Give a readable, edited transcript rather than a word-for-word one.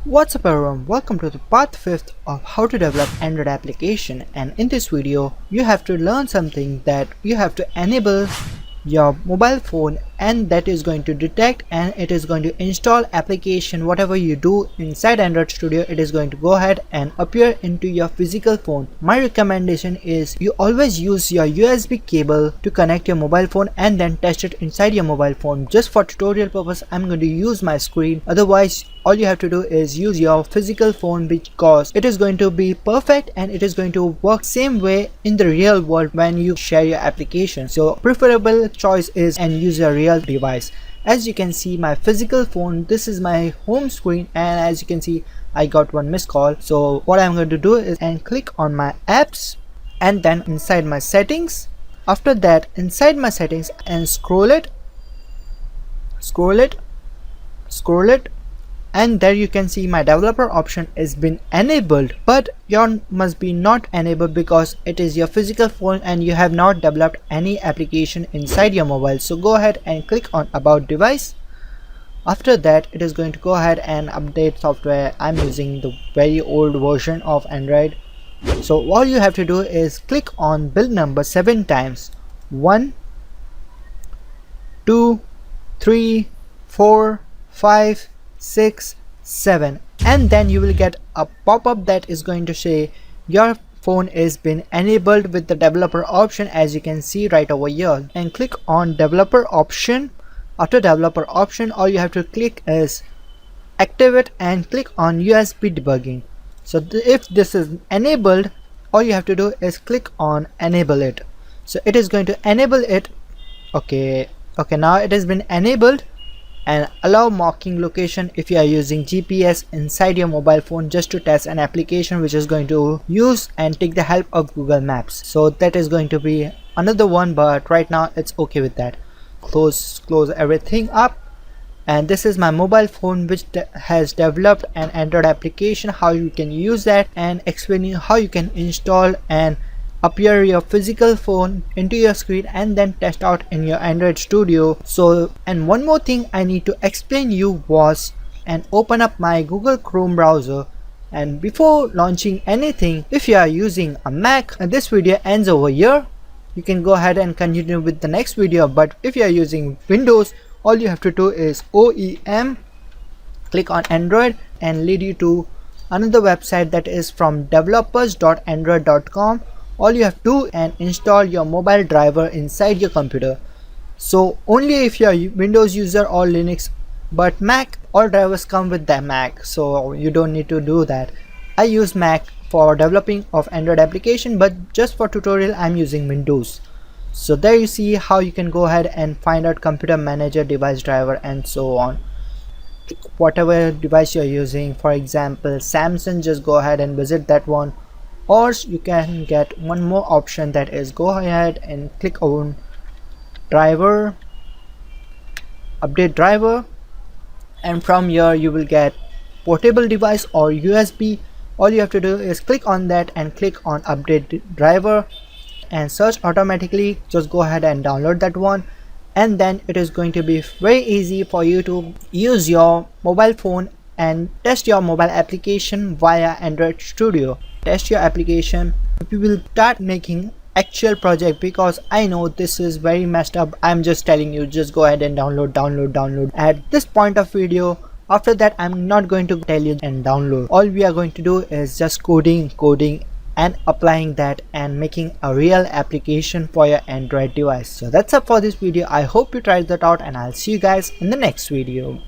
What's up everyone, welcome to the part 5th of how to develop Android application, and in this video you have to learn something that you have to enable your mobile phone, and that is going to detect and it is going to install application. Whatever you do inside Android Studio, it is going to go ahead and appear into your physical phone. My recommendation is you always use your USB cable to connect your mobile phone and then test it inside your mobile phone. Just for tutorial purpose I'm going to use my screen, otherwise all you have to do is use your physical phone, because it is going to be perfect and it is going to work same way in the real world when you share your application. So preferable choice is and use your real device. As you can see, my physical phone, this is my home screen, and as you can see I got one missed call. So what I'm going to do is and click on my apps and then inside my settings. After that, inside my settings and scroll it, and there you can see my developer option is been enabled, but yours must be not enabled because it is your physical phone and you have not developed any application inside your mobile. So go ahead and click on about device. After that, it is going to go ahead and update software. I'm using the very old version of Android. So all you have to do is click on build number 7 times. 1 2 3 4 5 6 7, and then you will get a pop-up that is going to say your phone is been enabled with the developer option, as you can see right over here, and click on developer option. After developer option, all you have to click is activate and click on USB debugging. So if this is enabled, all you have to do is click on enable it. So it is going to enable it. Okay, now it has been enabled. And allow marking location if you are using GPS inside your mobile phone just to test an application which is going to use and take the help of Google Maps. So that is going to be another one, but right now it's okay with that. Close everything up, and this is my mobile phone which has developed an Android application, how you can use that, and explaining how you can install and appear your physical phone into your screen and then test out in your Android Studio. So, and one more thing I need to explain you was, and open up my Google Chrome browser, and before launching anything, if you are using a Mac, and this video ends over here, you can go ahead and continue with the next video. But if you are using Windows, all you have to do is OEM, click on Android, and lead you to another website that is from developers.android.com. All you have to do and install your mobile driver inside your computer. So only if you are Windows user or Linux, but Mac, all drivers come with the Mac, so you don't need to do that. I use Mac for developing of Android application, but just for tutorial I'm using Windows. So there you see how you can go ahead and find out computer manager, device driver, and so on. Whatever device you're using, for example Samsung, just go ahead and visit that one. Or you can get one more option, that is go ahead and click on driver, update driver, and from here you will get portable device or USB. All you have to do is click on that and click on update driver, and search automatically. Just go ahead and download that one, and then it is going to be very easy for you to use your mobile phone and test your mobile application via Android Studio. Test your application. We will start making actual project, because I know this is very messed up. I'm just telling you, just go ahead and download at this point of video. After that I'm not going to tell you and download. All we are going to do is just coding and applying that and making a real application for your Android device. So that's up for this video. I hope you tried that out, and I'll see you guys in the next video.